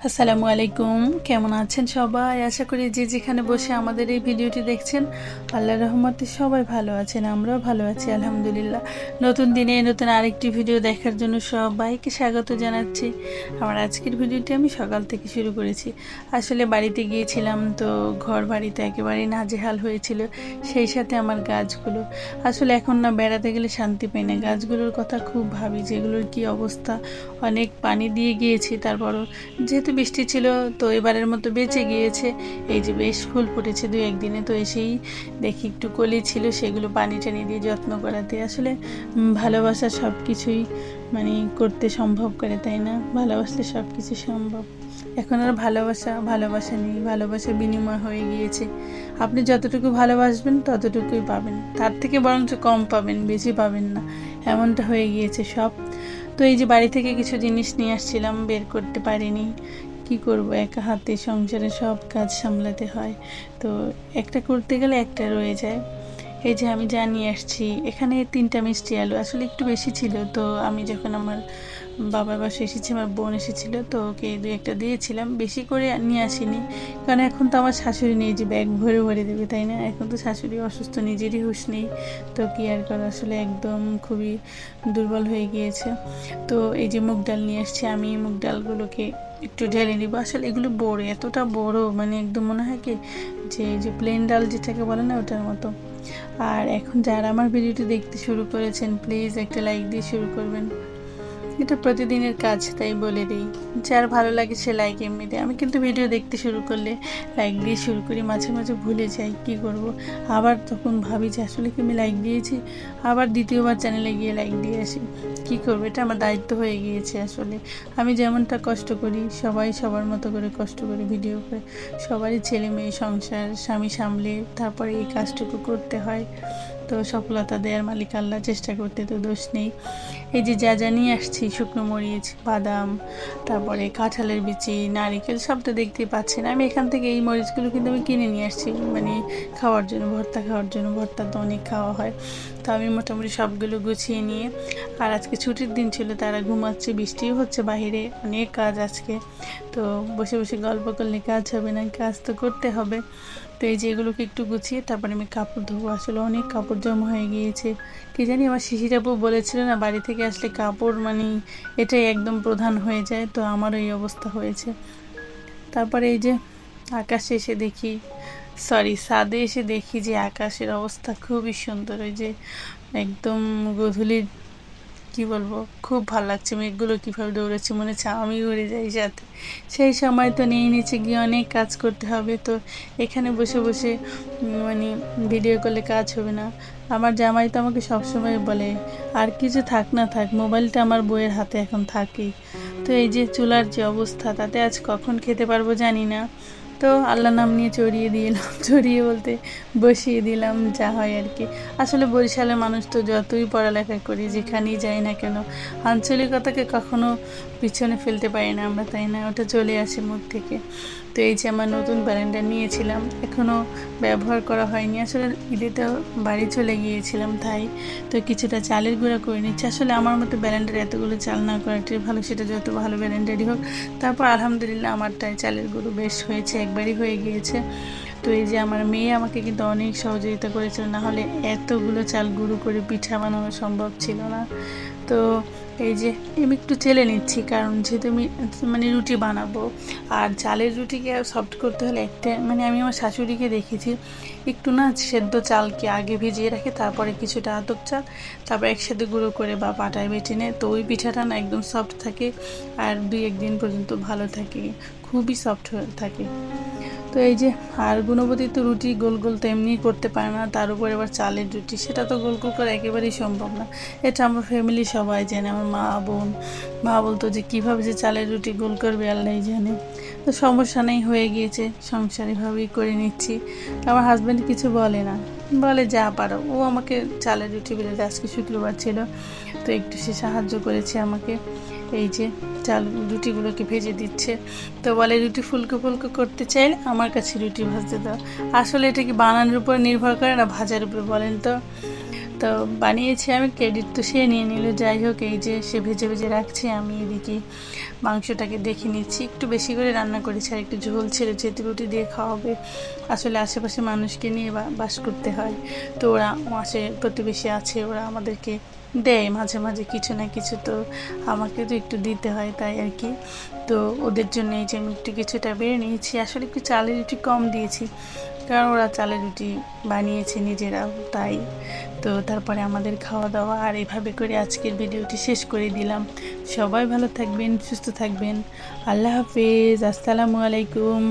আসসালামু আলাইকুম, কেমন আছেন সবাই? আশা করি যে যেখানে বসে আমাদের এই ভিডিওটি দেখছেন আল্লাহর রহমতে সবাই ভালো আছেন, আমরাও ভালো আছি আলহামদুলিল্লাহ। নতুন দিনে নতুন আরেকটি ভিডিও দেখার জন্য সবাইকে স্বাগত জানাচ্ছি। আমার আজকের ভিডিওটি আমি সকাল থেকে শুরু করেছি। আসলে বাড়িতে গিয়েছিলাম, তো ঘর বাড়িতে একেবারে নাজেহাল হয়েছিল, সেই সাথে আমার গাছগুলো। আসলে এখন না বেড়াতে গেলে শান্তি পাই না, গাছগুলোর কথা খুব ভাবি, যেগুলোর কি অবস্থা। অনেক পানি দিয়ে গিয়েছি, তারপরও যেহেতু বৃষ্টি ছিল তো এবারের মতো বেঁচে গিয়েছে। এই যে বেশ ফুল ফুটেছে দু একদিনে, তো এসেই দেখি একটু কলি ছিল, সেগুলো পানি টানি দিয়ে যত্ন করাতে। আসলে ভালোবাসা সব কিছুই করতে সম্ভব করে, তাই না? ভালোবাসলে সব কিছু সম্ভব। এখন আর ভালোবাসা নেই, ভালোবাসার বিনিময় হয়ে গিয়েছে। আপনি যতটুকু ভালোবাসবেন ততটুকুই পাবেন, তার থেকে বরঞ্চ কম পাবেন, বেশি পাবেন না, এমনটা হয়ে গিয়েছে সব। তো এই যে বাড়ি থেকে কিছু জিনিস নিয়ে আসছিলাম, বের করতে পারিনি, কি করব, একা হাতে সংসারে সব কাজ সামলাতে হয়, তো একটা করতে গেলে একটা রয়ে যায়। এই যে আমি যা নিয়ে আসছি, এখানে 3টা মিষ্টি আলু, আসলে একটু বেশি ছিল, তো আমি যখন আমার বাবার বাসা এসেছি, আমার বোন এসেছিল, তো ওকে 2-1টা দিয়েছিলাম, বেশি করে নিয়ে আসিনি। কারণ এখন তো আমার শাশুড়ি নেই যে ব্যাগ ভরে ভরে দেবে, তাই না? এখন তো শাশুড়ি অসুস্থ, নিজেরই হুঁশ নেই, তো কি আর করা, আসলে একদম খুবই দুর্বল হয়ে গিয়েছে। তো এই যে মুগ ডাল নিয়ে আসছি, আমি মুগ ডালগুলোকে একটু ঢেলে নিব। আসলে এগুলো বড়, এতটা বড়, একদম মনে হয় কি যে প্লেন ডাল যেটাকে বলে না, ওটার মতো। আর এখন যারা আমার ভিডিওটি দেখতে শুরু করেছেন, প্লিজ একটা লাইক দিয়ে শুরু করবেন, এটা প্রতিদিনের কাজ, তাই বলে দিই। যার ভালো লাগে সে লাইক এমনি দেয়। আমি কিন্তু ভিডিও দেখতে শুরু করলে লাইক দিয়ে শুরু করি, মাঝে মাঝে ভুলে যাই, কি করব। আবার তখন ভাবি যে আসলে কি আমি লাইক দিয়েছি, আবার দ্বিতীয়বার চ্যানেলে গিয়ে লাইক দিয়ে আসি, কি করবো, এটা আমার দায়িত্ব হয়ে গিয়েছে। আসলে আমি যেমনটা কষ্ট করি, সবাই সবার মতো করে কষ্ট করে ভিডিও করে, সবারই ছেলে মেয়ে সংসার স্বামী সামলে তারপরে এই কাজটুকু করতে হয়। তো সফলতা দেওয়ার মালিক আল্লাহ, চেষ্টা করতে তো দোষ নেই। এই যে যা যা নিয়ে আসছি, শুকনো মরিচ, বাদাম, তারপরে কাঁঠালের বিচি, নারিকেল, সব তো দেখতেই পাচ্ছেন। আমি এখান থেকে এই মরিচগুলো কিন্তু আমি কিনে নিয়ে আসছি, খাওয়ার জন্য, ভর্তা খাওয়ার জন্য। ভর্তা তো অনেক খাওয়া হয়, তো আমি মোটামুটি সবগুলো গুছিয়ে নিয়ে, আর আজকে ছুটির দিন ছিল, তারা ঘুমাচ্ছে, বৃষ্টিও হচ্ছে বাহিরে, অনেক কাজ আজকে। তো বসে বসে গল্প করলে কাজ হবে না, কাজ তো করতে হবে। তো এই যে এগুলোকে একটু গুছিয়ে তারপরে আমি কাপড় ধোবো। আসলে অনেক কাপড় জমা হয়ে গিয়েছে। কি জানি, আমার শিশির আপু বলেছিল না, বাড়ি থেকে আসলে কাপড় এটাই একদম প্রধান হয়ে যায়, তো আমারও এই অবস্থা হয়েছে। তারপরে এই যে আকাশে এসে দেখি, ছাদে এসে দেখি যে আকাশের অবস্থা খুবই সুন্দর। ওই যে একদম গধূলির, কি বলবো, খুব ভালো লাগছে। মেঘগুলো কীভাবে দৌড়াচ্ছে, মনে হচ্ছে আমি উড়ে যাই সাথে। সেই সময় তো নিয়ে নিচে গিয়ে অনেক কাজ করতে হবে, তো এখানে বসে বসে ভিডিও করলে কাজ হবে না। আমার জামাই তো আমাকে সবসময় বলে, আর কিছু থাক না থাক, মোবাইলটা আমার বউয়ের হাতে এখন থাকেই। তো এই যে চুলার যে অবস্থা, তাতে আজ কখন খেতে পারবো জানি না। তো আল্লাহ নাম নিয়ে চড়িয়ে দিলাম, চড়িয়ে বলতে বসিয়ে দিলাম, যা হয় আর কি। আসলে বরিশালের মানুষ তো যতই পড়ালেখা করি, যেখানেই যাই না কেন, আঞ্চলিকতাকে কখনো পিছনে ফেলতে পারি না আমরা, তাই না? ওটা চলে আসে মুখ থেকে। তো এই যে আমার নতুন ব্যালেন্ডার নিয়েছিলাম, এখনও ব্যবহার করা হয়নি। আসলে ঈদেতে বাড়ি চলে গিয়েছিলাম, তাই তো কিছুটা চালের গুঁড়া করে নিচ্ছি। আসলে আমার মতো ব্যালেন্ডার এতগুলো চাল না করাটাই ভালো, সেটা যত ভালো ব্যালেন্ডারই হোক। তারপর আলহামদুলিল্লাহ আমারটাই চালের গুঁড়ো বেশ হয়েছে, একবারই হয়ে গিয়েছে। তো এই যে আমার মেয়ে আমাকে কিন্তু অনেক সহযোগিতা করেছিল, না হলে এতগুলো চাল গুঁড়ো করে পিঠা বানানো সম্ভব ছিল না। তো এই যে আমি একটু চেলে নিচ্ছি, কারণ যেহেতু আমি রুটি বানাবো, আর চালের রুটিকে সফট করতে হলে একটা আমি আমার শাশুড়িকে দেখেছি, একটু না সেদ্ধ চালকে আগে ভিজিয়ে রাখে, তারপরে কিছুটা আতপ চাল, তারপর একসাথে গুঁড়ো করে বা পাটায় বেটে নেয়, তো ওই পিঠাটা না একদম সফট থাকে, আর 2-1 দিন পর্যন্ত ভালো থাকে, খুবই সফট হয়ে থাকে। তো এই যে, আর গুণবতী তো রুটি গোল গোল তো এমনিই করতে পারে না, তার উপর এবার চালের রুটি, সেটা তো গোল গোল করা একেবারেই সম্ভব না। এটা আমার ফ্যামিলি সবাই জানে, আমার মা বলতো যে কীভাবে যে চালের রুটি গোল করবে আল্লাহই জানে। তো সমস্যা নেই, হয়ে গিয়েছে, সংসার এভাবেই করে নিচ্ছি। আমার হাজব্যান্ড কিছু বলে না, বলে যা পারো। ও আমাকে চালের রুটি বেলে দেয়, আজকে শুক্রবার ছিল, তো একটু সে সাহায্য করেছে আমাকে। এই যে চাল রুটিগুলোকে ভেজে দিচ্ছে। তো বলে রুটি ফুলকো ফুলকো করতে চাইলে আমার কাছে রুটি ভাজতে দাও। আসলে এটা কি বানানোর উপর নির্ভর করে না ভাজার উপর বলেন তো? তো বানিয়েছি আমি, ক্রেডিট তো সে নিয়ে নিল। যাই হোক, এই যে সে ভেজে ভেজে রাখছে, আমি এদিকে মাংসটাকে দেখে নিচ্ছি। একটু বেশি করে রান্না করেছি আর একটু ঝোল ছেড়ে, যেহেতু রুটি দিয়ে খাওয়া হবে। আসলে আশেপাশে মানুষকে নিয়ে বাস করতে হয়, তো ওরা প্রতিবেশী আছে, ওরা আমাদেরকে দেয় মাঝে মাঝে কিছু না কিছু, তো আমাকে তো একটু দিতে হয়, তাই আর কি। তো ওদের জন্য এই যে আমি একটু কিছুটা বেড়ে নিয়েছি। আসলে একটু চালের রুটি কম দিয়েছি, কারণ ওরা চালের রুটি বানিয়েছে নিজেরাও, তাই। তো তারপরে আমাদের খাওয়া দাওয়া, আর এভাবে করে আজকের ভিডিওটি শেষ করে দিলাম। সবাই ভালো থাকবেন, সুস্থ থাকবেন। আল্লাহ হাফেজ, আসসালামু আলাইকুম।